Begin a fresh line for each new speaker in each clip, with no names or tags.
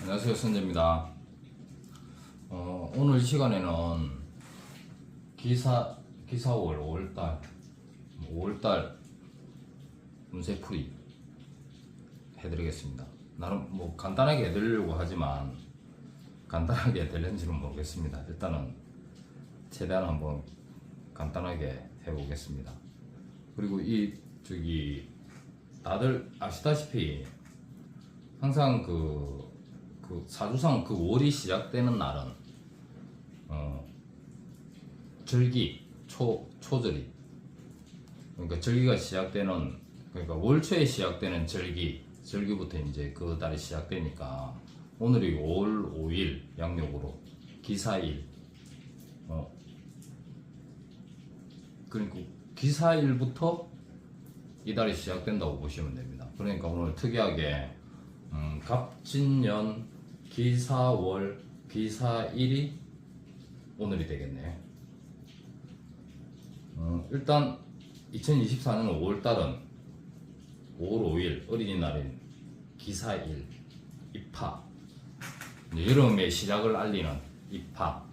안녕하세요, 선재입니다. 오늘 시간에는 기사월 5월달 운세풀이 해드리겠습니다. 나름 뭐 간단하게 해드리려고 하지만 간단하게 될는지는 모르겠습니다. 일단은 최대한 한번 간단하게 해보겠습니다. 그리고 다들 아시다시피 항상 그 사주상 그 월이 시작되는 날은 절기 초절이, 그러니까 절기가 시작되는, 그러니까 월초에 시작되는 절기부터 이제 그 달이 시작되니까 오늘이 5월 5일 양력으로 기사일, 그러니까 기사일부터 이 달이 시작된다고 보시면 됩니다. 그러니까 오늘 특이하게 갑진년 기사월 기사일이 오늘이 되겠네요. 일단 2024년 5월달은 5월 5일 어린이날인 기사일 입하, 여름의 시작을 알리는 입하,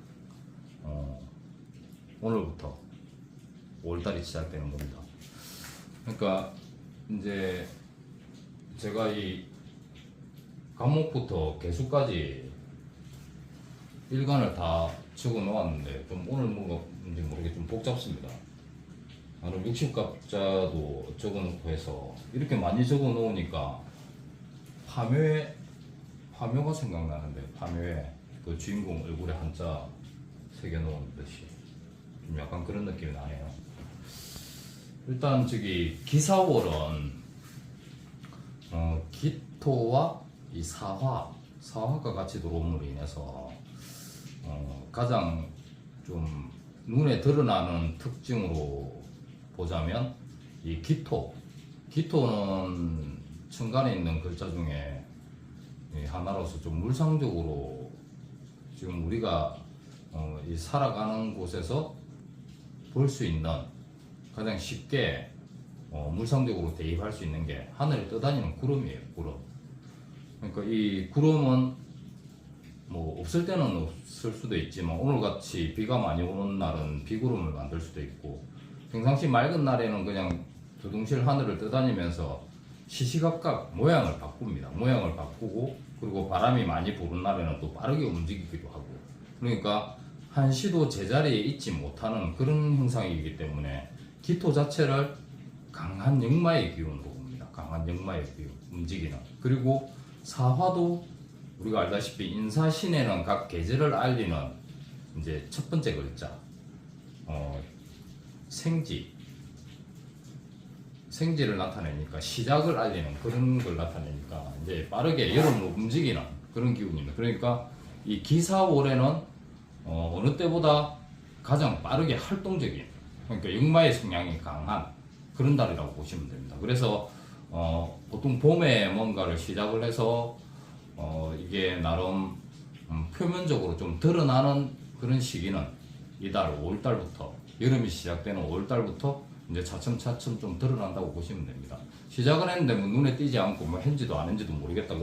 오늘부터 5월달이 시작되는 겁니다. 그러니까 이제 제가 이 과목부터 개수까지 일간을 다 적어 놓았는데 좀 오늘 뭔지 모르게 좀 복잡습니다. 나는 60갑자도 적어 놓고 해서 이렇게 많이 적어 놓으니까 파묘가 생각나는데, 파묘에 그 주인공 얼굴에 한자 새겨 놓은 듯이 좀 약간 그런 느낌이 나네요. 일단 기사월은 기토와 이 사화가 같이 들어옴으로 인해서 가장 좀 눈에 드러나는 특징으로 보자면 이 기토는 천간에 있는 글자 중에 하나로서 좀 물상적으로 지금 우리가 이 살아가는 곳에서 볼 수 있는 가장 쉽게 물상적으로 대입할 수 있는 게 하늘에 떠다니는 구름이에요. 구름. 그러니까 이 구름은 뭐 없을 때는 없을 수도 있지만 오늘같이 비가 많이 오는 날은 비구름을 만들 수도 있고, 평상시 맑은 날에는 그냥 두둥실 하늘을 떠다니면서 시시각각 모양을 바꿉니다. 모양을 바꾸고, 그리고 바람이 많이 부는 날에는 또 빠르게 움직이기도 하고, 그러니까 한시도 제자리에 있지 못하는 그런 현상이기 때문에 기토 자체를 강한 역마의 기운으로 봅니다. 강한 역마의 기운, 움직이는. 그리고 사화도 우리가 알다시피 인사신에는 각 계절을 알리는 이제 첫 번째 글자, 생지를 나타내니까, 시작을 알리는 그런 걸 나타내니까 이제 빠르게 여름으로 움직이는 그런 기운입니다. 그러니까 이 기사월에는 어느 때보다 가장 빠르게 활동적인, 그러니까 역마의 성향이 강한 그런 달이라고 보시면 됩니다. 그래서 보통 봄에 뭔가를 시작을 해서 이게 나름 표면적으로 좀 드러나는 그런 시기는 이달 5월달부터, 여름이 시작되는 5월달부터 이제 차츰차츰 좀 드러난다고 보시면 됩니다. 시작은 했는데 뭐 눈에 띄지 않고 뭐 했는지도 안 했는지도 모르겠다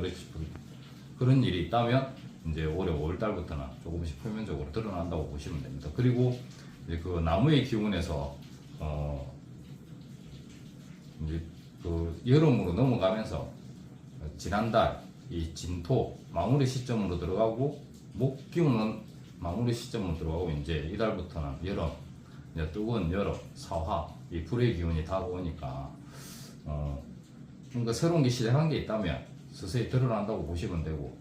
그런 일이 있다면 이제 올해 5월달부터는 조금씩 표면적으로 드러난다고 보시면 됩니다. 그리고 이제 그 나무의 기운에서 이제 그 여름으로 넘어가면서 지난달 이 진토 마무리 시점으로 들어가고, 목 기운은 마무리 시점으로 들어가고, 이제 이달부터는 여름, 이제 뜨거운 여름, 사화, 이 불의 기운이 다가오니까 뭔가 새로운 게 시작한 게 있다면 서서히 드러난다고 보시면 되고,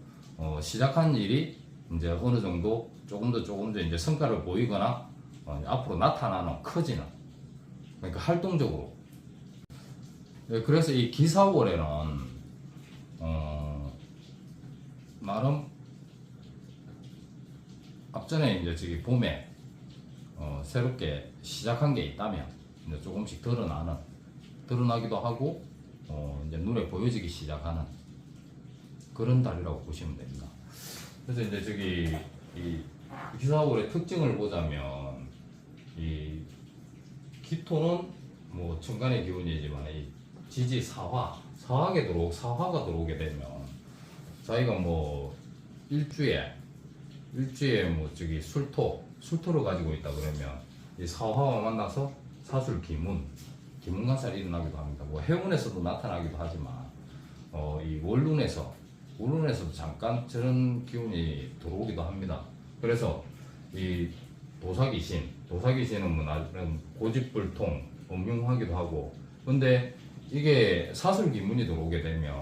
시작한 일이 이제 어느 정도 조금 더 이제 성과를 보이거나 앞으로 나타나는, 커지는, 그러니까 활동적으로. 그래서 이 기사월에는 나름 앞전에 이제 봄에 새롭게 시작한 게 있다면 이제 조금씩 드러나기도 하고 이제 눈에 보여지기 시작하는 그런 달이라고 보시면 됩니다. 그래서 이제 이 기사월의 특징을 보자면, 이 기토는 뭐 천간의 기운이지만 이 지지 사화가 들어오게 되면 자기가 뭐 일주에 뭐 저기 술토를 가지고 있다 그러면 이 사화와 만나서 사술 기문간살이 일어나기도 합니다. 뭐 해운에서도 나타나기도 하지만 이 원룬에서도 잠깐 저런 기운이 들어오기도 합니다. 그래서 이 도사귀신은 뭐 나름 고집불통, 음흉하기도 하고, 근데 이게 사술 기문이 들어오게 되면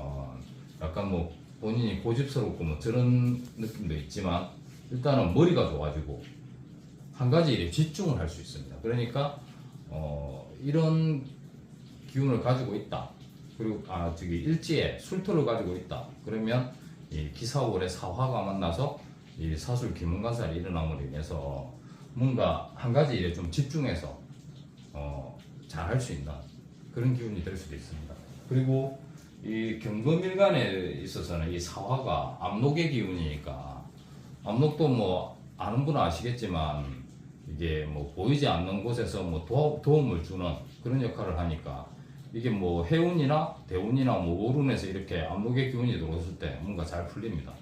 약간 뭐 본인이 고집스럽고 뭐 저런 느낌도 있지만 일단은 머리가 좋아지고 한 가지 일에 집중을 할 수 있습니다. 그러니까 이런 기운을 가지고 있다. 그리고 저기 일지에 술토를 가지고 있다. 그러면 이 기사월의 사화가 만나서 이 사술 기문간살이 일어남으로 인해서 뭔가 한 가지 일에 좀 집중해서 잘 할 수 있는 그런 기운이 될 수도 있습니다. 그리고 이 경금일간에 있어서는 이 사화가 압록의 기운이니까, 압록도 뭐 아는 분은 아시겠지만 이게 뭐 보이지 않는 곳에서 뭐 도움을 주는 그런 역할을 하니까, 이게 뭐 해운이나 대운이나 뭐 오룬에서 이렇게 압록의 기운이 들어왔을 때 뭔가 잘 풀립니다.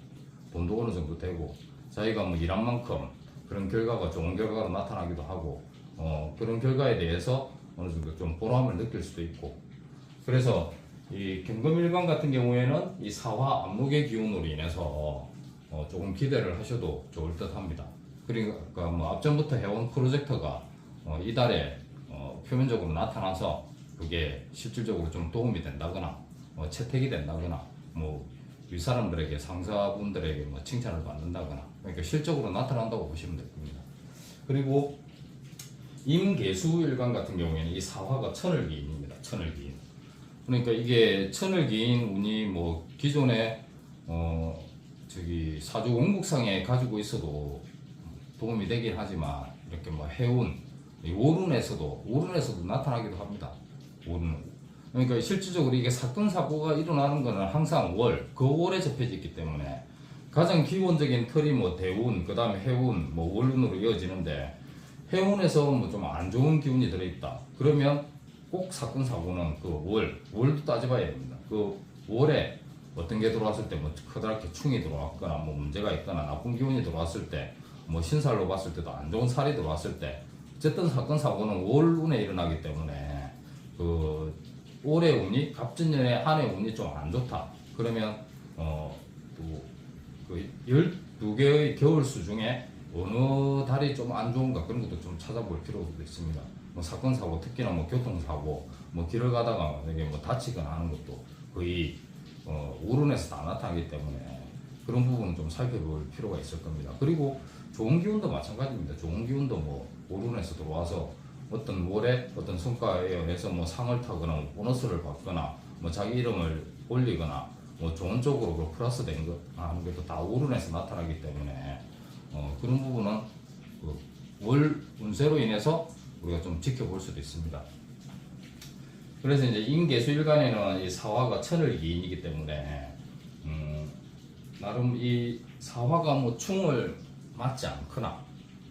돈도 어느 정도 되고 자기가 뭐 일한 만큼 그런 결과가 좋은 결과로 나타나기도 하고, 그런 결과에 대해서 어느 정도 좀 보람을 느낄 수도 있고. 그래서 이 경금일간 같은 경우에는 이 사화 압록의 기운으로 인해서 조금 기대를 하셔도 좋을 듯 합니다. 그러니까 뭐 앞전부터 해온 프로젝트가 이달에 표면적으로 나타나서 그게 실질적으로 좀 도움이 된다거나 채택이 된다거나 뭐 윗사람들에게 상사분들에게 뭐 칭찬을 받는다거나, 그러니까 실적으로 나타난다고 보시면 될 겁니다. 그리고 임계수일간 같은 경우에는 이 사화가 천을기인입니다. 천을기인. 그러니까 이게 천을기인 운이 뭐 기존에 저기 사주 원국상에 가지고 있어도 도움이 되긴 하지만, 이렇게 뭐 해운, 오룬에서도 나타나기도 합니다. 오룬. 그러니까 실질적으로 이게 사건 사고가 일어나는 거는 항상 그 월에 접해져 있기 때문에 가장 기본적인 틀이 뭐 대운, 그 다음에 해운, 뭐 월운으로 이어지는데, 해운에서 뭐 좀 안 좋은 기운이 들어있다. 그러면 꼭 사건 사고는 그 월도 따져봐야 됩니다. 그 월에 어떤 게 들어왔을 때 뭐 커다랗게 충이 들어왔거나 뭐 문제가 있거나 나쁜 기운이 들어왔을 때, 뭐 신살로 봤을 때도 안 좋은 살이 들어왔을 때, 어쨌든 사건 사고는 월운에 일어나기 때문에 그 올해 운이 갑진년의 한 해 운이 좀 안 좋다. 그러면 그 12개의 겨울수 중에 어느 달이 좀 안 좋은가, 그런 것도 좀 찾아볼 필요도 있습니다. 뭐 사건 사고, 특히나 뭐 교통사고, 뭐 길을 가다가 만약에 뭐 다치거나 하는 것도 거의 오른에서 다 나타나기 때문에 그런 부분은 좀 살펴볼 필요가 있을 겁니다. 그리고 좋은 기운도 마찬가지입니다. 좋은 기운도 뭐 오른에서 들어와서 어떤 월에 어떤 성과에 의해서 뭐 상을 타거나 뭐 보너스를 받거나 뭐 자기 이름을 올리거나 뭐 좋은 쪽으로 그 플러스 된 것 하는 것도 다 오른에서 나타나기 때문에 그런 부분은 그월 운세로 인해서 우리가 좀 지켜볼 수도 있습니다. 그래서 이제 임계수일간에는 이 사화가 천을기인이기 때문에 나름 이 사화가 뭐 충을 맞지 않거나,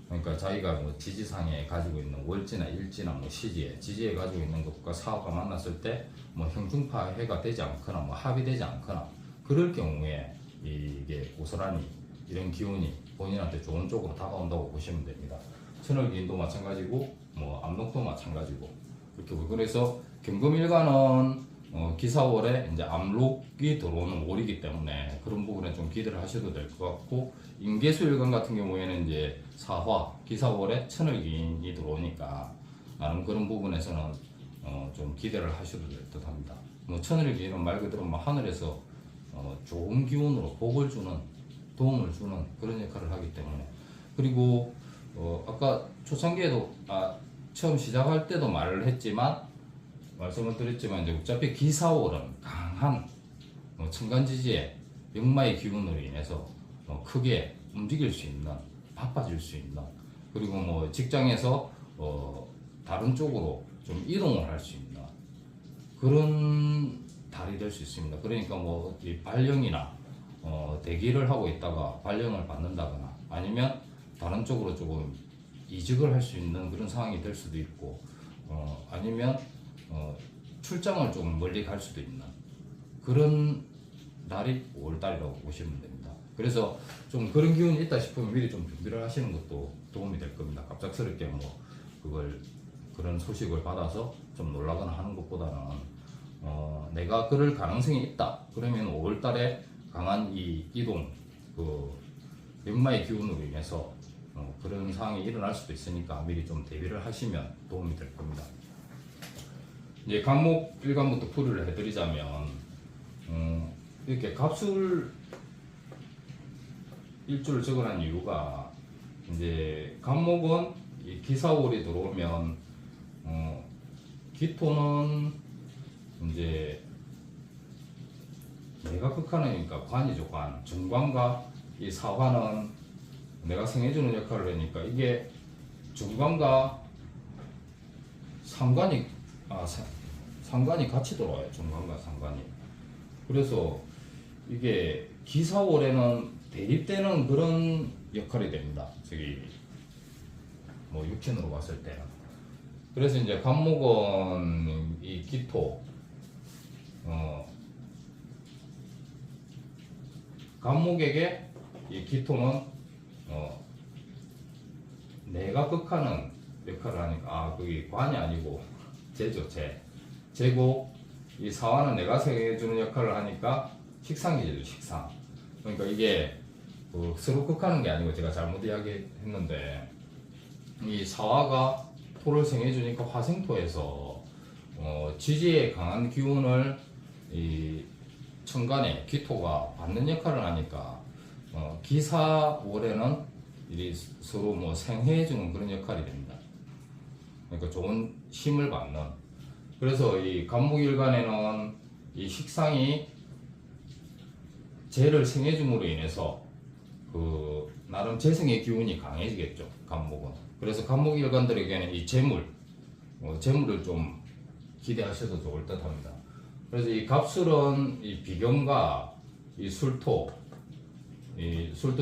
그러니까 자기가 뭐 지지상에 가지고 있는 월지나 일지나 뭐 지지에 가지고 있는 것과 사화가 만났을 때 뭐 형중파해가 되지 않거나 뭐 합의되지 않거나, 그럴 경우에 이게 고스란히 이런 기운이 본인한테 좋은 쪽으로 다가온다고 보시면 됩니다. 천을기인도 마찬가지고 뭐 압록도 마찬가지고 그렇게 보고, 그래서 경금일간은 기사월에 이제 압록이 들어오는 월이기 때문에 그런 부분에 좀 기대를 하셔도 될 것 같고, 임계수일간 같은 경우에는 이제 사화 기사월에 천을기인이 들어오니까 나름 그런 부분에서는 좀 기대를 하셔도 될 듯합니다. 뭐 천을기인은 말 그대로 뭐 하늘에서 좋은 기운으로 복을 주는, 도움을 주는 그런 역할을 하기 때문에. 그리고 아까 초창기에도 처음 시작할 때도 말씀을 드렸지만 이제 어차피 기사월은 강한 천간지지의 역마의 기운으로 인해서 크게 움직일 수 있는, 바빠질 수 있는, 그리고 뭐 직장에서 다른 쪽으로 좀 이동을 할 수 있는 그런 달이 될 수 있습니다. 그러니까 뭐 이 발령이나 대기를 하고 있다가 발령을 받는다거나, 아니면 다른 쪽으로 조금 이직을 할 수 있는 그런 상황이 될 수도 있고, 아니면 출장을 좀 멀리 갈 수도 있는 그런 날이 5월달이라고 보시면 됩니다. 그래서 좀 그런 기운이 있다 싶으면 미리 좀 준비를 하시는 것도 도움이 될 겁니다. 갑작스럽게 뭐 그런 소식을 받아서 좀 놀라거나 하는 것보다는 내가 그럴 가능성이 있다. 그러면 5월달에 강한 이 이동 연마의 기운으로 인해서 그런 상황이 일어날 수도 있으니까 미리 좀 대비를 하시면 도움이 될 겁니다. 이제 간목 일간부터 풀이를 해드리자면 이렇게 갑술 일주를 적어놓은 이유가 이제 간목은 이 기사월이 들어오면 기토는 이제 내가 극하니까 관이죠. 관. 정관과 이 사화는 내가 생해주는 역할을 하니까 이게 정관과 상관이 상관이 같이 돌아와요. 정관과 상관이. 그래서 이게 기사월에는 대립되는 그런 역할이 됩니다. 저기 뭐 육신으로 봤을 때는. 그래서 이제 간목은 이 기토 간목에게 이 기토는 내가 극하는 역할을 하니까 그게 관이 아니고 재죠. 재고 이 사화는 내가 생해주는 역할을 하니까 식상기제죠. 식상. 그러니까 이게 서로 극하는 게 아니고 제가 잘못 이야기했는데 이 사화가 토를 생해주니까 화생토에서 지지의 강한 기운을 이 천간에 기토가 받는 역할을 하니까 기사월에는 이 서로 뭐 생해주는 그런 역할이 됩니다. 그러니까 좋은 힘을 받는. 그래서 이 간목일간에는 이 식상이 재를 생해줌으로 인해서 나름 재성의 기운이 강해지겠죠. 간목은. 그래서 간목일간들에게는 이 재물을 좀 기대하셔도 좋을 듯합니다. 그래서 이 갑술은 이 비경과 이 술토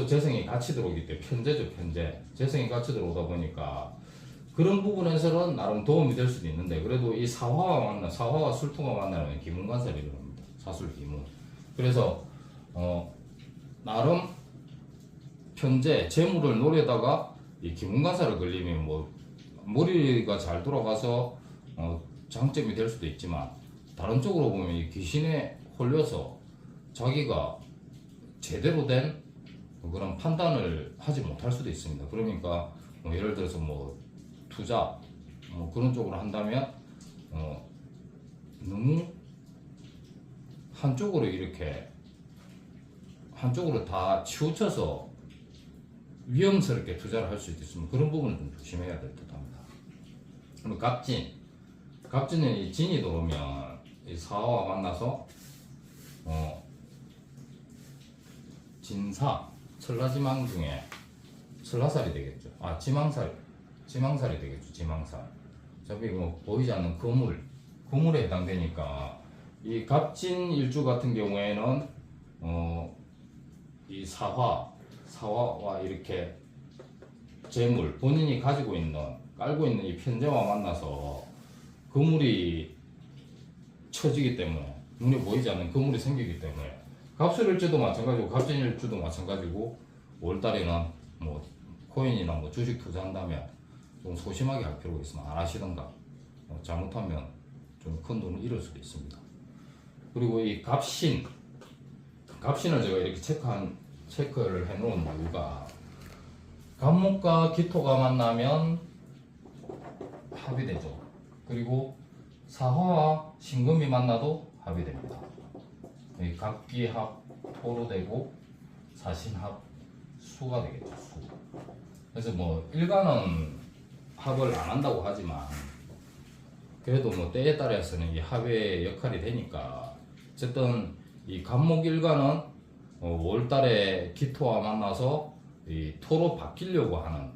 재성이 같이 들어오기 때문에 편재죠. 편재. 재성이 같이 들어오다 보니까 그런 부분에서는 나름 도움이 될 수도 있는데 그래도 이 사화와 술토가 만나면 기문관살이 들어옵니다. 사술기문. 그래서 나름 편재 재물을 노려다가 이 기문관살을 걸리면 뭐 머리가 잘 돌아가서 장점이 될 수도 있지만 다른 쪽으로 보면 이 귀신에 홀려서 자기가 제대로 된 그런 판단을 하지 못할 수도 있습니다. 그러니까 뭐 예를 들어서 뭐 투자 그런 쪽으로 한다면 너무 한쪽으로 다 치우쳐서 위험스럽게 투자를 할 수 있으면 그런 부분은 좀 조심해야 될 듯합니다. 그럼 갑진은 이 진이 들어오면 이 사화와 만나서 진사 천라지망 중에 천라살이 되겠죠. 지망살이 되겠죠. 지망살. 어차피 뭐 보이지 않는 거물에 해당되니까 이 갑진 일주 같은 경우에는 이 사화와 이렇게 재물 본인이 가지고 있는 깔고 있는 이 편재와 만나서 거물이 처지기 때문에 눈에 보이지 않는 거물이 생기기 때문에 갑술일주도 마찬가지고 갑진일주도 마찬가지고 5월달에는 뭐 코인이나 뭐 주식 투자한다면 좀 소심하게 할 필요가 있으면 안 하시던가 잘못하면 좀 큰 돈을 잃을 수도 있습니다. 그리고 이 갑신을 제가 이렇게 체크를 해놓은 이유가 간목과 기토가 만나면 합이 되죠. 그리고 사화와 신금이 만나도 합이 됩니다. 갑기합 토로 되고 사신합 수가 되겠죠. 수. 그래서 뭐 일간은 합을 안 한다고 하지만 그래도 뭐 때에 따라서는 이 합의 역할이 되니까 어쨌든 이 간목일간은 5월달에 기토와 만나서 이 토로 바뀌려고 하는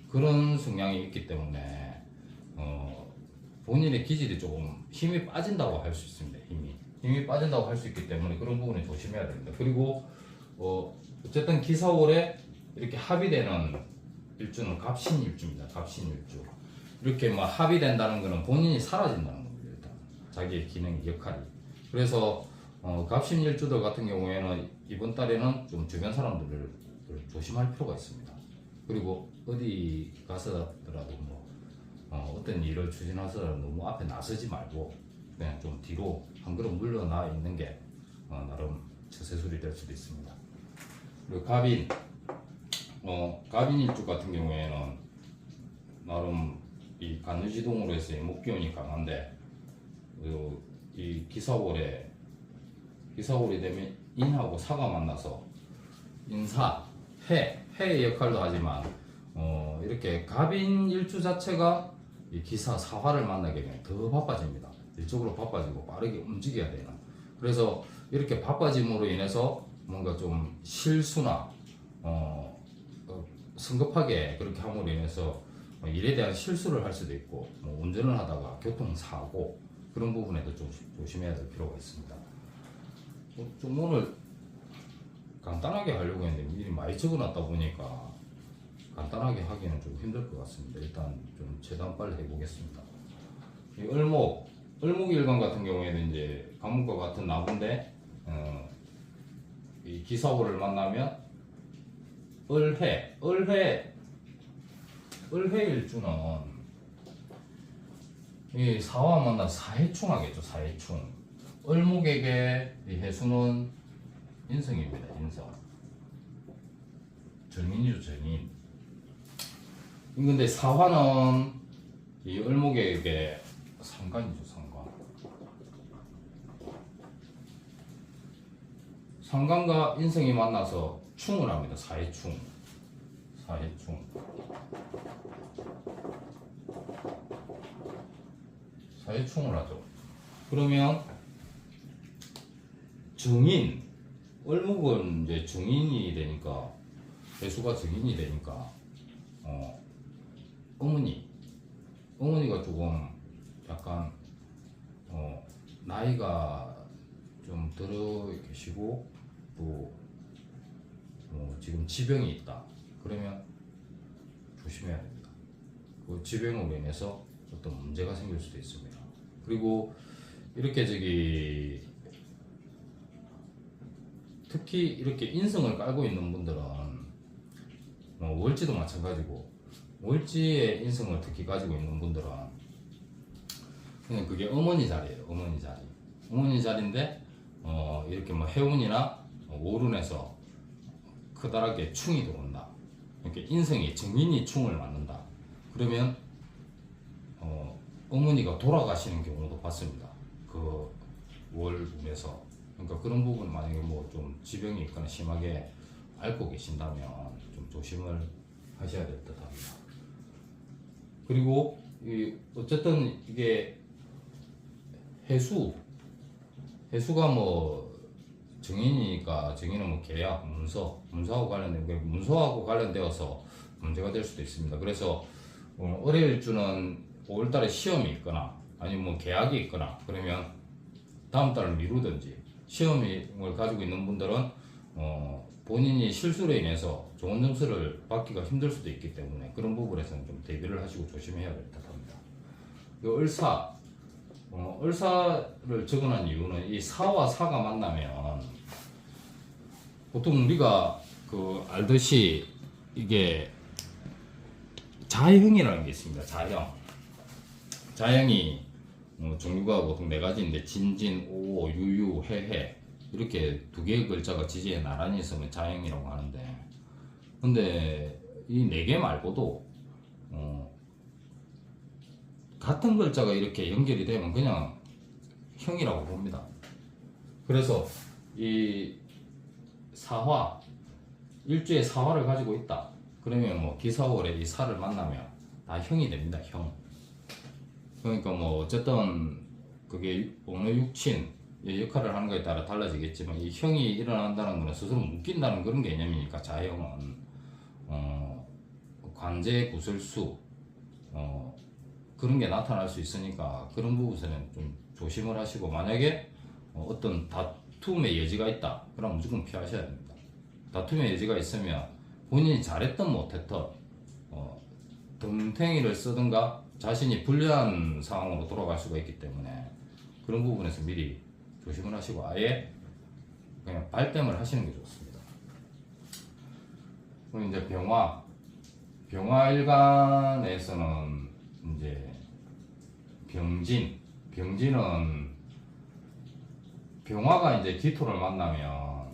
그런 성향이 있기 때문에 본인의 기질이 조금 힘이 빠진다고 할 수 있습니다. 힘이 빠진다고 할 수 있기 때문에 그런 부분을 조심해야 됩니다. 그리고 어쨌든 기사월에 이렇게 합이 되는 일주는 갑신일주입니다. 갑신일주. 이렇게 막 합이 된다는 것은 본인이 사라진다는 겁니다. 일단 자기의 기능, 역할이. 그래서 갑신일주들 같은 경우에는 이번 달에는 좀 주변 사람들을 조심할 필요가 있습니다. 그리고 어디 가서라도 어떤 일을 추진하서라도 너무 앞에 나서지 말고 그냥 좀 뒤로 한 걸음 물러나 있는 게 나름 처세술이 될 수도 있습니다. 그리고 갑인일주 같은 경우에는 나름 이 간유지동으로 해서 목기운이 강한데 이 기사월이 되면 인하고 사가 만나서 해의 역할도 하지만 이렇게 갑인 일주 자체가 이 기사 사화를 만나게 되면 더 바빠집니다. 일적으로 바빠지고 빠르게 움직여야 되는. 그래서 이렇게 바빠짐으로 인해서 뭔가 좀 실수나 성급하게 그렇게 함으로 인해서 일에 대한 실수를 할 수도 있고 운전을 하다가 교통사고 그런 부분에도 좀 조심해야 될 필요가 있습니다. 좀 오늘 간단하게 하려고 했는데 미리 많이 적어놨다 보니까 간단하게 하기는 좀 힘들 것 같습니다. 일단 좀 최대한 빨리 해보겠습니다. 이 을목일간 같은 경우에는 이제 간목과 같은 나무인데 이 기사월을 만나면 을해일주는 이 사와 만나 사해충하겠죠. 사해충. 을목에게 이 해수는 인성입니다. 인성. 정인이죠. 정인. 근데 사화는 이 을목에게 상관이죠. 상관. 상관과 인성이 만나서 충을 합니다. 사해충. 사해충을 하죠. 그러면 정인, 을목은 이제 정인이 되니까 해수가 정인이 되니까 어머니가 조금 약간 나이가 좀 들어 계시고 또 지금 지병이 있다. 그러면 조심해야 됩니다. 그 지병으로 인해서 어떤 문제가 생길 수도 있습니다. 그리고 이렇게 특히 이렇게 인성을 깔고 있는 분들은 월지도 마찬가지고 월지의 인성을 특히 가지고 있는 분들은 그냥 그게 어머니 자리예요. 어머니 자리인데 이렇게 해운이나 오룬에서 커다랗게 충이 들어온다. 이렇게 인성이 정인이 충을 맞는다. 그러면 어머니가 돌아가시는 경우도 봤습니다. 그 월운에서. 그러니까 그런 부분 만약에 좀 지병이 있거나 심하게 앓고 계신다면 좀 조심을 하셔야 될 듯합니다. 그리고 어쨌든 이게 해수가 정인이니까 정인은 계약, 문서하고 관련되어서 문제가 될 수도 있습니다. 그래서 을해일주는 5월달에 시험이 있거나 아니면 계약이 있거나 그러면 다음 달을 미루든지 시험을 가지고 있는 분들은 본인이 실수로 인해서 좋은 점수를 받기가 힘들 수도 있기 때문에 그런 부분에서는 좀 대비를 하시고 조심해야 될 듯합니다. 을사를 적어놓은 이유는 이 사와 사가 만나면 보통 우리가 알듯이 이게 자형이라는 게 있습니다. 자형이 종류가 보통 4가지인데 진진, 오오, 유유, 해해 이렇게 2개의 글자가 지지에 나란히 있으면 자형이라고 하는데 근데 이 4개 말고도 같은 글자가 이렇게 연결이 되면 그냥 형이라고 봅니다. 그래서 이 사화, 일주에 사화를 가지고 있다. 그러면 기사월에 이 사를 만나면 다 형이 됩니다. 형. 그러니까 어쨌든 그게 어느 육친 역할을 하는 거에 따라 달라지겠지만 이 형이 일어난다는 것은 스스로 묶인다는 그런 개념이니까 자형은 관제, 구설수 그런 게 나타날 수 있으니까 그런 부분에서는 좀 조심을 하시고 만약에 어떤 다툼의 여지가 있다 그럼 무조건 피하셔야 됩니다. 다툼의 여지가 있으면 본인이 잘했든 못했든 덤탱이를 쓰든가 자신이 불리한 상황으로 돌아갈 수가 있기 때문에 그런 부분에서 미리 조심을 하시고 아예 그냥 발뺌을 하시는 게 좋습니다. 그리고 이제 병화 일간에서는 이제 병진은 병화가 이제 기토를 만나면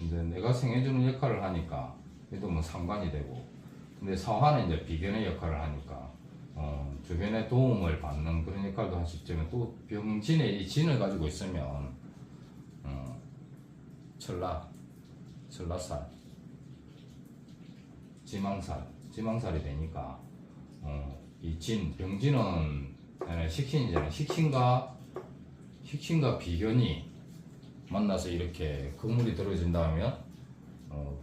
이제 내가 생해주는 역할을 하니까 얘도 뭐 상관이 되고, 근데 사화는 이제 비견의 역할을 하니까 주변에 도움을 받는 그런 역할도 할 수 있지만, 또 병진의 이 진을 가지고 있으면 천라살, 지망살이 되니까 이 병진은 식신이잖아요. 식신과 비견이 만나서 이렇게 금물이 들어진다면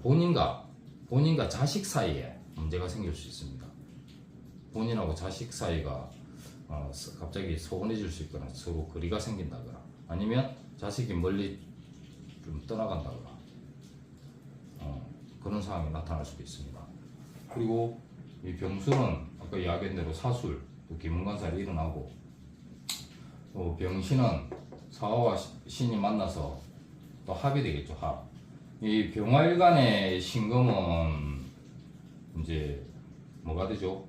본인과 자식 사이에 문제가 생길 수 있습니다. 본인하고 자식 사이가 갑자기 소원해질 수 있거나 서로 거리가 생긴다거나, 아니면 자식이 멀리 좀 떠나간다거나 그런 상황이 나타날 수도 있습니다. 그리고 이 병술은 아까 이야기한 대로 사술, 또 기문관살이 일어나고, 또 병신은 사화와 신이 만나서 또 합이 되겠죠. 합. 이 병화일간의 신금은 이제 뭐가 되죠?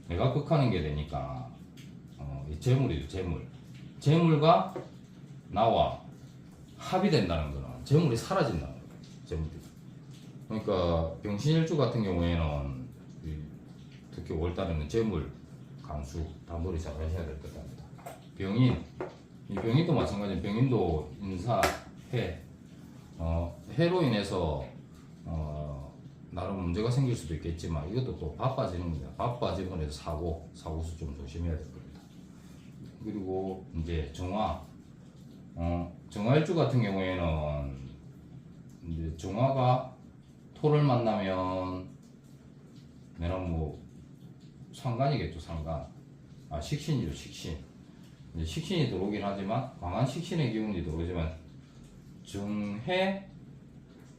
내가 극하는 게 되니까 이 재물이죠. 재물과 나와 합이 된다는 거는 재물이 사라진다는 거예요. 재물이. 그러니까 병신일주 같은 경우에는 특히 5월달에는 재물, 간수, 담보리 잘 하셔야 될 것 같습니다. 이 병인도 마찬가지예요. 병인도 인사, 해로 인해서 나름 문제가 생길 수도 있겠지만, 이것도 또 바빠지는 겁니다. 바빠지면 해서 사고수 좀 조심해야 될 겁니다. 그리고 이제 정화일주 같은 경우에는 이제 정화가 토를 만나면 내가 뭐 상관이겠죠. 식신이죠. 이제 식신이 들어오긴 하지만, 강한 식신의 기운이 들어오지만, 정해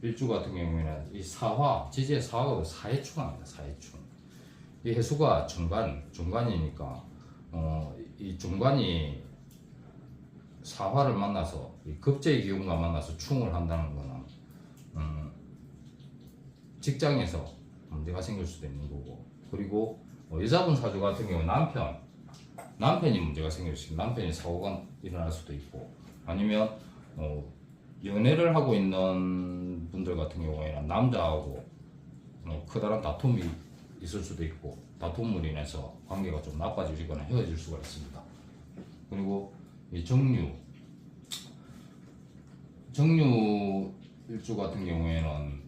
일주 같은 경우에는 이 지지의 사화가 사해충합니다. 사해충. 이 해수가 중간이니까 이 중간이 사화를 만나서 이 급제의 기운과 만나서 충을 한다는 거는 직장에서 문제가 생길 수도 있는 거고, 그리고 여자분 사주 같은 경우 남편이 문제가 생길 수 있고, 남편이 사고가 일어날 수도 있고, 아니면 연애를 하고 있는 분들 같은 경우에는 남자하고 커다란 다툼이 있을 수도 있고, 다툼으로 인해서 관계가 좀 나빠지거나 헤어질 수가 있습니다. 그리고 이 정류 일주 같은 경우에는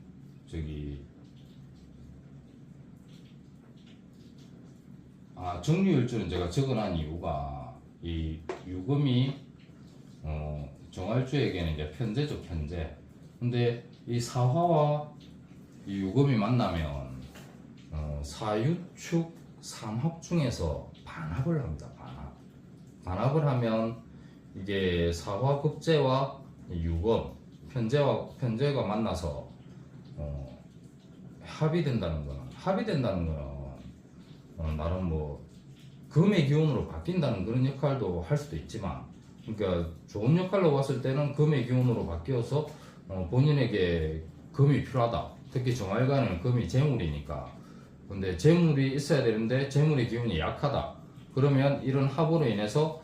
정류일주는 제가 적어놓은 이유가, 이 유금이 정화일주에게는 이제 편제죠. 편제. 근데 이 사화와 이 유금이 만나면 사유축 삼합 중에서 반합을 합니다. 반합을 하면 이게 사화 급제와 유금 편제가 만나서 합이 된다는 거는 나름 뭐 금의 기운으로 바뀐다는 그런 역할도 할 수도 있지만, 그러니까 좋은 역할로 봤을 때는 금의 기운으로 바뀌어서 본인에게 금이 필요하다. 특히 정화일간은 금이 재물이니까. 근데 재물이 있어야 되는데 재물의 기운이 약하다. 그러면 이런 합으로 인해서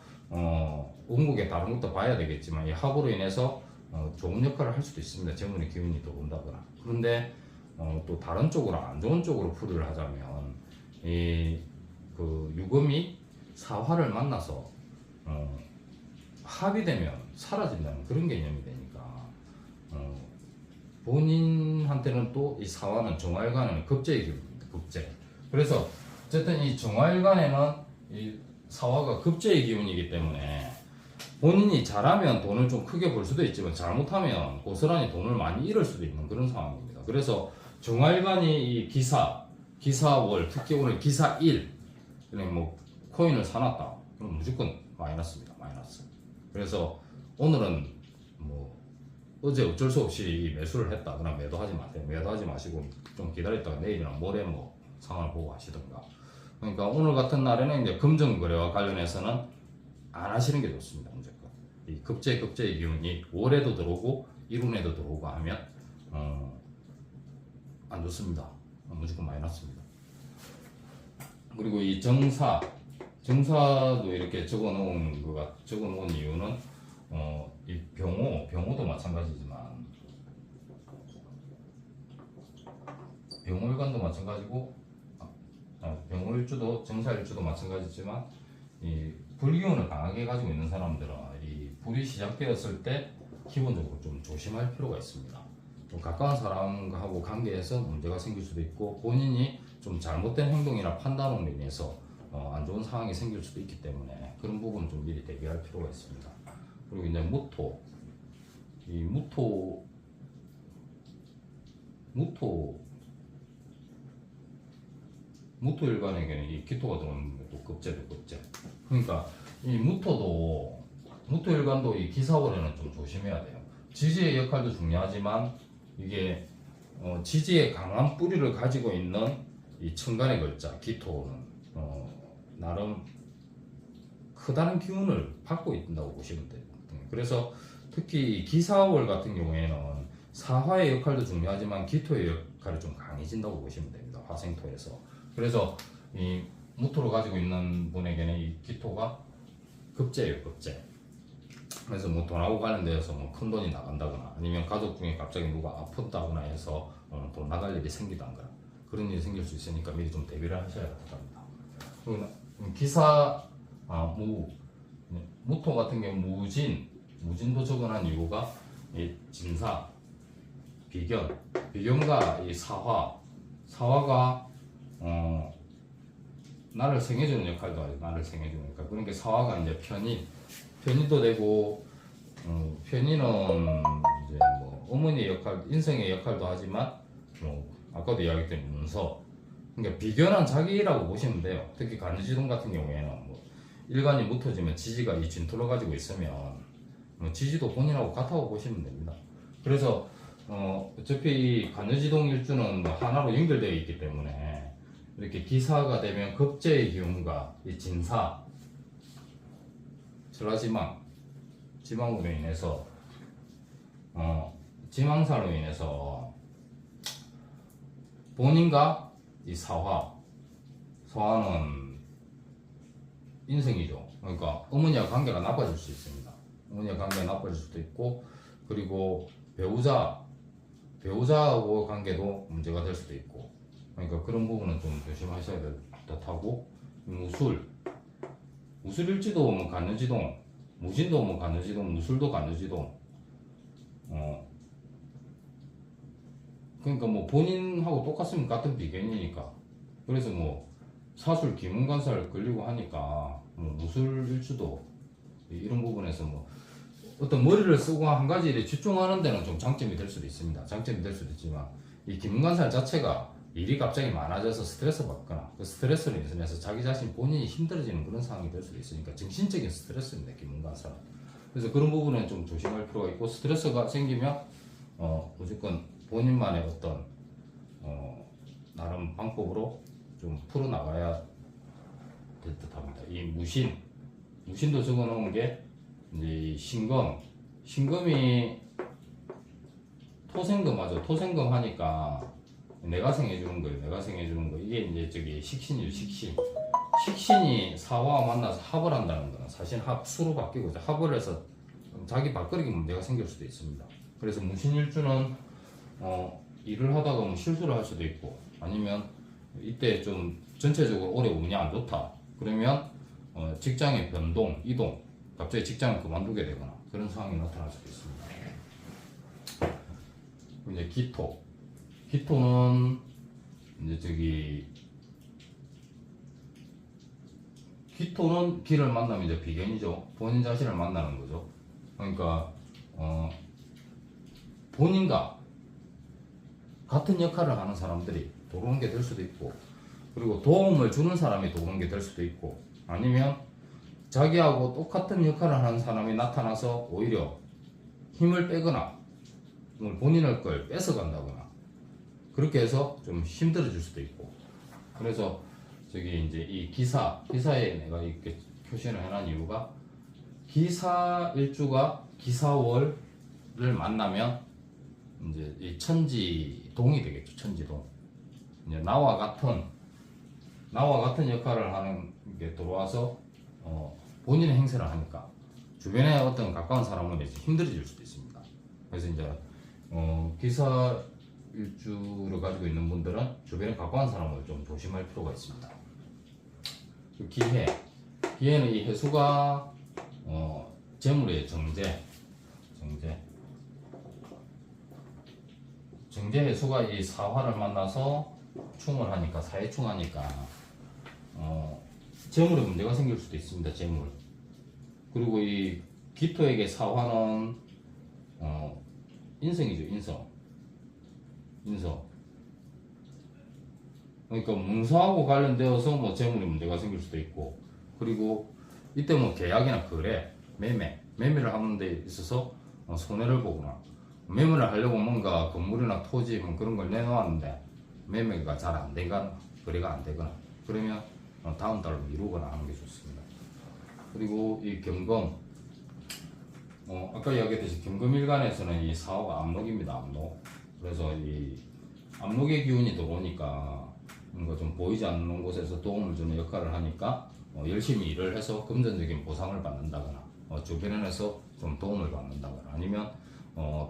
원국에 다른 것도 봐야 되겠지만, 이 합으로 인해서 좋은 역할을 할 수도 있습니다. 재물의 기운이 더 온다거나. 그런데 또 다른 쪽으로, 안 좋은 쪽으로 풀이를 하자면, 그 유금이 사화를 만나서 합이 되면 사라진다는 그런 개념이 되니까, 본인한테는 또 이 사화는 정화일간에는 급제의 기운입니다. 급제. 그래서 어쨌든 이 정화일간에는 이 사화가 급제의 기운이기 때문에, 본인이 잘하면 돈을 좀 크게 벌 수도 있지만, 잘못하면 고스란히 돈을 많이 잃을 수도 있는 그런 상황입니다. 그래서 정화일간이 이 기사월, 특히 오늘 기사1, 뭐 코인을 사놨다, 그럼 무조건 마이너스입니다. 마이너스. 그래서 오늘은 뭐 어제 어쩔 수 없이 매수를 했다, 그럼 매도하지 마세요. 매도하지 마시고 좀 기다렸다가 내일이나 모레 뭐 상황을 보고 하시던가. 그러니까 오늘 같은 날에는 이제 금전거래와 관련해서는 안 하시는 게 좋습니다. 무조건. 이 급제의 기운이 월에도 들어오고 일운에도 들어오고 하면 안 좋습니다. 무조건 마이너스입니다. 그리고 이 정사도 이렇게 적어놓은 이유는 이 병호도 마찬가지지만 병호일관도 마찬가지고 병호일주도 정사일주도 마찬가지지만 이 불기운을 강하게 가지고 있는 사람들은 이 불이 시작되었을 때 기본적으로 좀 조심할 필요가 있습니다. 좀 가까운 사람하고 관계에서 문제가 생길 수도 있고 본인이 좀 잘못된 행동이나 판단으로 인해서 안 좋은 상황이 생길 수도 있기 때문에 그런 부분 좀 미리 대비할 필요가 있습니다. 그리고 이제 무토일관에게는 이 기토가 들어오는 것도 급제도 급제. 그러니까 이 무토일관도 이 기사월에는 좀 조심해야 돼요. 지지의 역할도 중요하지만 이게 지지의 강한 뿌리를 가지고 있는 이 천간의 글자 기토는 나름 크다는 기운을 받고 있다고 보시면 돼요. 그래서 특히 기사월 같은 경우에는 사화의 역할도 중요하지만 기토의 역할이 좀 강해진다고 보시면 됩니다. 화생토에서. 그래서 이 무토를 가지고 있는 분에게는 이 기토가 급제예요, 급제. 그래서 뭐 돈하고 관련되어서 뭐 큰 돈이 나간다거나 아니면 가족 중에 갑자기 누가 아프다거나 해서 돈 나갈 일이 생기던가 그런 일이 생길 수 있으니까 미리 좀 대비를 하셔야 합니다. 그리고 무토 같은 경우 무진도 적어놓은 이유가 이 진사, 비견과 이 사화가 나를 생해주는 역할도 하죠. 나를 생해주는 역할. 그러니까 사화가 이제 편의도 되고 편의는 이제 뭐 어머니의 역할, 인성의 역할도 하지만 아까도 이야기했던 문서. 그러니까 비견한 자기라고 보시면 돼요. 특히 간지동 같은 경우에는 뭐 일간이 무토지면 지지가 이 진토를 가지고 있으면 지지도 본인하고 같다고 보시면 됩니다. 그래서 어차피 이 간지동 일주는 뭐 하나로 연결되어 있기 때문에 이렇게 기사가 되면 급제의 기운과 이 진사, 지망으로 인해서 지망사로 인해서 본인과 이 사화는 인생이죠. 그러니까 어머니와 관계가 나빠질 수 있습니다. 어머니와 관계가 나빠질 수도 있고 그리고 배우자하고 관계도 문제가 될 수도 있고 그러니까 그런 부분은 좀 조심하셔야 될 듯하고 무술일지도 뭐 간여지동, 무진도 뭐 간여지동, 무술도 간여지동 그러니까 뭐 본인하고 똑같으면 같은 비견이니까 그래서 뭐 사술 기문관살 걸리고 하니까 뭐 무술일주도 이런 부분에서 뭐 어떤 머리를 쓰고 한 가지 일에 집중하는 데는 좀 장점이 될 수도 있습니다. 장점이 될 수도 있지만 이 기문관살 자체가 일이 갑자기 많아져서 스트레스 받거나 그 스트레스로 인해서 자기 자신 본인이 힘들어지는 그런 상황이 될 수도 있으니까 정신적인 스트레스입니다. 기문관살은. 그래서 그런 부분은 좀 조심할 필요가 있고 스트레스가 생기면 무조건 본인만의 어떤 나름 방법으로 좀 풀어나가야 될 듯합니다. 이 무신도 적어놓은 게 이제 신금이 토생금하죠. 토생금 하니까 내가 생해주는 거예요. 이게 이제 저기 식신이죠. 식신이 사화와 만나서 합을 한다는 거는 사실 합수로 바뀌고 합을 해서 자기 밥그릇에 문제가 생길 수도 있습니다. 그래서 무신일주는 일을 하다가 뭐 실수를 할 수도 있고 아니면 이때 좀 전체적으로 올해 운이 안 좋다 그러면 직장의 변동, 이동 갑자기 직장을 그만두게 되거나 그런 상황이 나타날 수도 있습니다. 이제 기토는 이제 기토는 기를 만나면 이제 비견이죠. 본인 자신을 만나는 거죠. 그러니까 본인과 같은 역할을 하는 사람들이 들어오는 게 될 수도 있고 그리고 도움을 주는 사람이 들어오는 게 될 수도 있고 아니면 자기하고 똑같은 역할을 하는 사람이 나타나서 오히려 힘을 빼거나 본인의 걸 뺏어간다거나 그렇게 해서 좀 힘들어질 수도 있고 그래서 저기 이제 이 기사에 내가 이렇게 표시를 해놓은 이유가 기사일주가 기사월을 만나면 이제 이 천지동이 되겠죠. 천지동. 이제 나와 같은 역할을 하는 게 들어와서 본인의 행세를 하니까 주변에 어떤 가까운 사람은 이제 힘들어질 수도 있습니다. 그래서 이제 기사일주를 가지고 있는 분들은 주변에 가까운 사람을 좀 조심할 필요가 있습니다. 기해는 이 해수가 재물의 정제 해수가 이 사화를 만나서 충을 하니까 사해충 하니까 재물에 문제가 생길 수도 있습니다. 재물. 그리고 이 기토에게 사화는 인성이죠. 인성. 그러니까 문서하고 관련되어서 뭐 재물에 문제가 생길 수도 있고, 그리고 이때 뭐 계약이나 거래, 매매를 하는 데 있어서 손해를 보거나, 매매를 하려고 뭔가 건물이나 토지 뭐 그런 걸 내놓았는데 매매가 잘 안 되거나 거래가 안 되거나 그러면 다음 달로 미루거나 하는 게 좋습니다. 그리고 이 경금, 아까 이야기했듯이 경금일간에서는 이 사화가 압록입니다. 압록. 그래서 이 압록의 기운이 들어오니까 뭔가 좀 보이지 않는 곳에서 도움을 주는 역할을 하니까 열심히 일을 해서 금전적인 보상을 받는다거나 주변에서 좀 도움을 받는다거나 아니면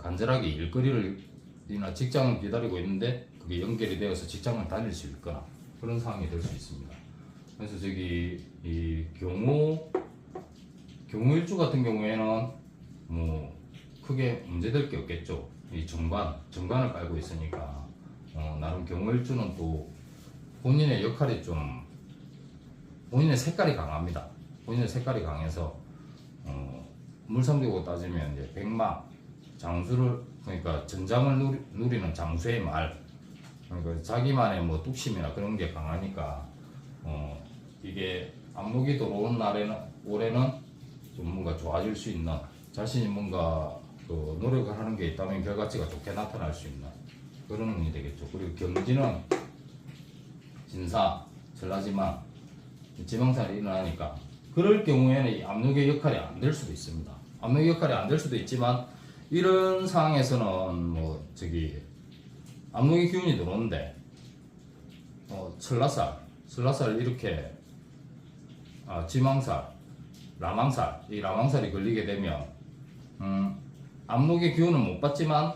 간절하게 일거리나 직장을 기다리고 있는데 그게 연결이 되어서 직장을 다닐 수 있거나 그런 상황이 될 수 있습니다. 그래서 이 경우일주 같은 경우에는 뭐 크게 문제될 게 없겠죠. 이 정관을 깔고 있으니까 나름 경우일주는 또 본인의 역할이 좀 본인의 색깔이 강합니다. 본인의 색깔이 강해서 물상적으로 따지면 이제 백마 장수를 그러니까 전장을 누리는 장수의 말, 그러니까 자기만의 뭐 뚝심이나 그런 게 강하니까 이게 압록이 들어오는 올해는 좀 뭔가 좋아질 수 있는, 자신이 뭔가 그 노력을 하는 게 있다면 결과치가 좋게 나타날 수 있는 그런 운이 되겠죠. 그리고 경지는 진사, 전라지만 지망살이 일어나니까 그럴 경우에는 이 압록의 역할이 안 될 수도 있습니다. 압록의 역할이 안 될 수도 있지만 이런 상황에서는 뭐 압록의 기운이 들어오는데 설라살 이렇게 지망살, 라망살, 이 라망살이 걸리게 되면 압록의 기운은 못 받지만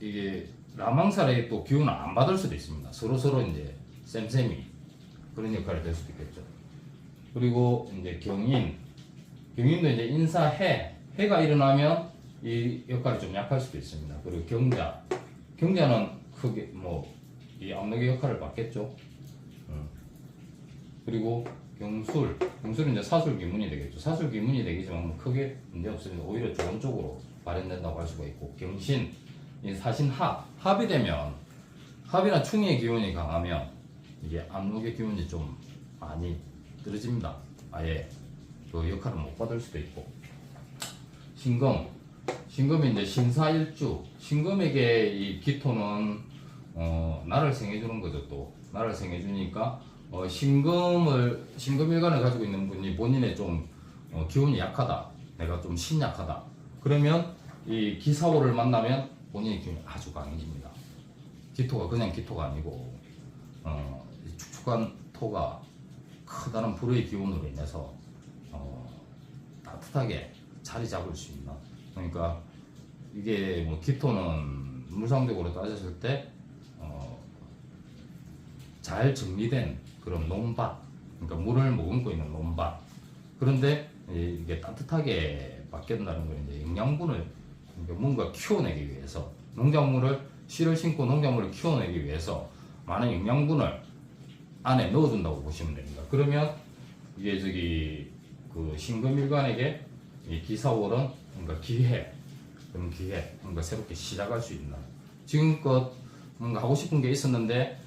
이게 라망살의 또 기운을 안 받을 수도 있습니다. 서로 이제 쌤쌤이 그런 역할이 될 수도 있겠죠. 그리고 이제 경인도 이제 해가 일어나면 이 역할이 좀 약할 수도 있습니다. 그리고 경자는 크게 뭐 이 압록의 역할을 받겠죠. 그리고 경술은 이제 사술기문이 되겠죠. 사술기문이 되겠지만 뭐 크게 문제 없습니다. 오히려 좋은 쪽으로 발현된다고 할 수가 있고, 경신, 이 합이 되면 합이나 충의 기운이 강하면 이게 압록의 기운이 좀 많이 떨어집니다. 아예 그 역할을 못 받을 수도 있고, 신금이 이제 신사일주, 신금에게 이 기토는 나를 생해주는 거죠. 또 나를 생해주니까 신금일간을 가지고 있는 분이 본인의 좀 기운이 약하다, 내가 좀 신약하다, 그러면 이 기사호를 만나면 본인의 기운이 아주 강해집니다. 기토가 그냥 기토가 아니고 축축한 토가 크다는 불의 기운으로 인해서 따뜻하게 자리 잡을 수 있는, 그러니까 이게 뭐 기토는 물상적으로 따졌을 때 잘 정리된 그런 논밭, 그러니까 물을 머금고 있는 논밭. 그런데 이게 따뜻하게 바뀐다는 건 이제 영양분을 그러니까 뭔가 키워내기 위해서 씨를 심고 농작물을 키워내기 위해서 많은 영양분을 안에 넣어준다고 보시면 됩니다. 그러면 이게 그 신금일간에게 이 기사월은 뭔가 기회, 뭔가 새롭게 시작할 수 있는, 지금껏 뭔가 하고 싶은 게 있었는데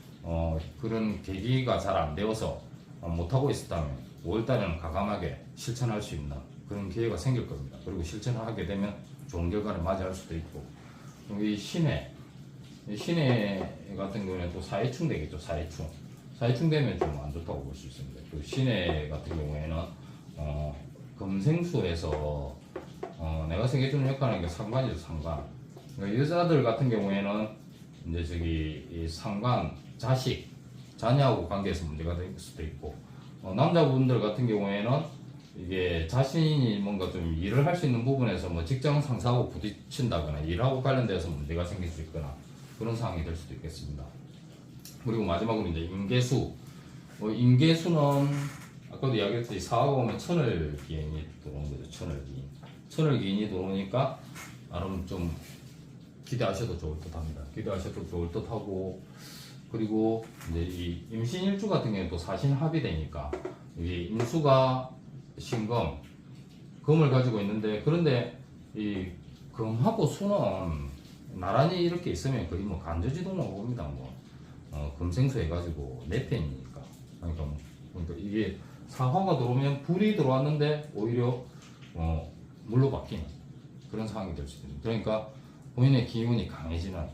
그런 계기가 잘 안 되어서 못하고 있었다면 5월달에는 과감하게 실천할 수 있는 그런 기회가 생길 겁니다. 그리고 실천을 하게 되면 좋은 결과를 맞이할 수도 있고, 이 신해 같은 경우에는 또 사해충 되겠죠. 사해충 되면 좀 안 좋다고 볼 수 있습니다. 그 신해 같은 경우에는 금생수에서 내가 생겨주는 역할은 상관이죠, 상관. 그러니까 여자들 같은 경우에는 이제 저기 이 상관, 자식, 자녀하고 관계에서 문제가 될 수도 있고, 남자분들 같은 경우에는 이게 자신이 뭔가 좀 일을 할 수 있는 부분에서 뭐 직장 상사하고 부딪힌다거나 일하고 관련돼서 문제가 생길 수 있거나 그런 상황이 될 수도 있겠습니다. 그리고 마지막으로 이제 임계수. 임계수는 아까도 이야기했듯이 사화가 오면 천을기인이 들어오는 거죠. 천을기인. 천을기인이 들어오니까 나름 좀 기대하셔도 좋을 듯합니다. 기대하셔도 좋을 듯하고, 그리고 이제 이 임신일주 같은 경우는 또 사신합이 되니까 이게 임수가 신금, 금을 가지고 있는데, 그런데 이 금하고 수는 나란히 이렇게 있으면 거의 뭐 간저지동으로 봅니다. 금생수 해가지고 내 편이니까. 그러니까 이게 사화가 들어오면 불이 들어왔는데 오히려 물로 바뀌는 그런 상황이 될 수도 있습니다. 그러니까 본인의 기운이 강해지는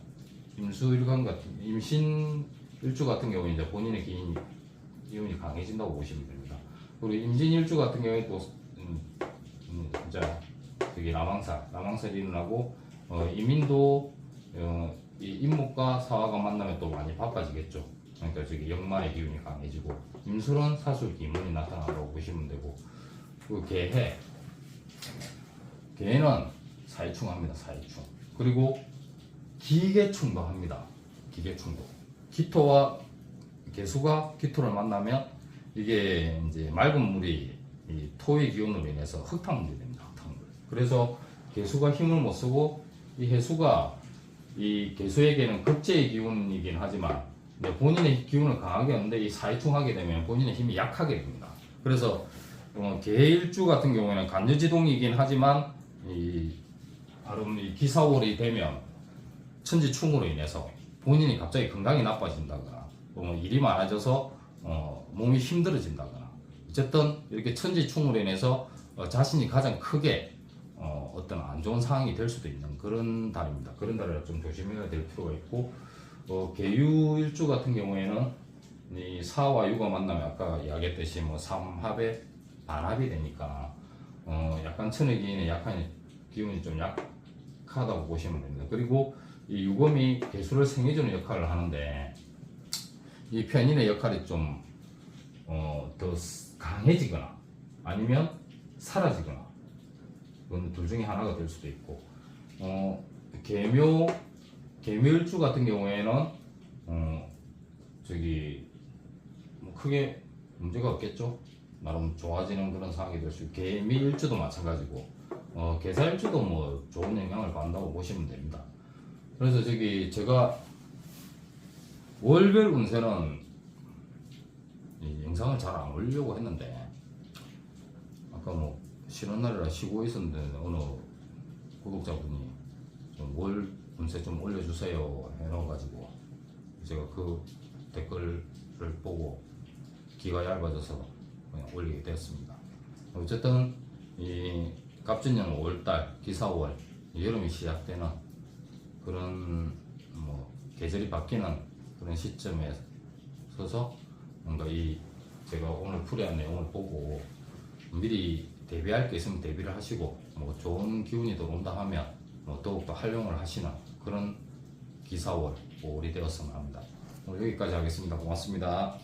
임수일간 같은 임신 일주 같은 경우에 이제 본인의 기운이 강해진다고 보시면 됩니다. 그리고 임진일주 같은 경우에 또 진짜 저기 남왕살이 일어나고 이민도 이 임목과 사화가 만나면 또 많이 바빠지겠죠. 그러니까 저기 역마의 기운이 강해지고, 임술은 사술 기문이 나타난다고 보시면 되고, 그리고 개는 사이충합니다. 사이충. 그리고 기계충도 합니다. 기계충도. 기토와 개수가 기토를 만나면 이게 이제 맑은 물이 이 토의 기운으로 인해서 흙탕물이 됩니다. 흙탕물. 그래서 개수가 힘을 못 쓰고, 이 해수가 이 개수에게는 급제의 기운이긴 하지만 본인의 기운을 강하게 하는데, 이 사이충하게 되면 본인의 힘이 약하게 됩니다. 그래서 개일주 같은 경우에는 간여지동이긴 하지만 이 기사월이 되면 천지충으로 인해서 본인이 갑자기 건강이 나빠진다거나 일이 많아져서 몸이 힘들어진다거나, 어쨌든 이렇게 천지충으로 인해서 자신이 가장 크게 어떤 안 좋은 상황이 될 수도 있는 그런 달입니다. 그런 달을 좀 조심해야 될 필요가 있고, 개유일주 같은 경우에는 이 사와 유가 만나면 아까 이야기했듯이 삼합에 반합이 되니까 약간 천의 기운의 약한 기운이 좀 약하다고 보시면 됩니다. 그리고 이 유금이 개수를 생겨주는 역할을 하는데, 이 편인의 역할이 좀 더 강해지거나 아니면 사라지거나, 그건 둘 중에 하나가 될 수도 있고, 개묘일주 같은 경우에는 저기 뭐 크게 문제가 없겠죠. 나름 좋아지는 그런 상황이 될 수 있고, 개미일주도 마찬가지고, 개사일주도 뭐 좋은 영향을 받는다고 보시면 됩니다. 그래서 저기 제가 월별 운세는 이 영상을 잘 안 올리려고 했는데, 아까 뭐 쉬는 날이라 쉬고 있었는데 어느 구독자분이 월 운세 좀 올려주세요 해놔가지고 제가 그 댓글을 보고 귀가 얇아져서 그냥 올리게 되었습니다. 어쨌든 이 갑진년 5월달 기사월, 여름이 시작되는 그런 뭐 계절이 바뀌는 그런 시점에 서서 뭔가 이 제가 오늘 풀이한 내용을 보고 미리 대비할 게 있으면 대비를 하시고, 뭐 좋은 기운이 들어온다 하면 뭐 더욱더 활용을 하시는 그런 기사월 5월이 되었으면 합니다. 오늘 여기까지 하겠습니다. 고맙습니다.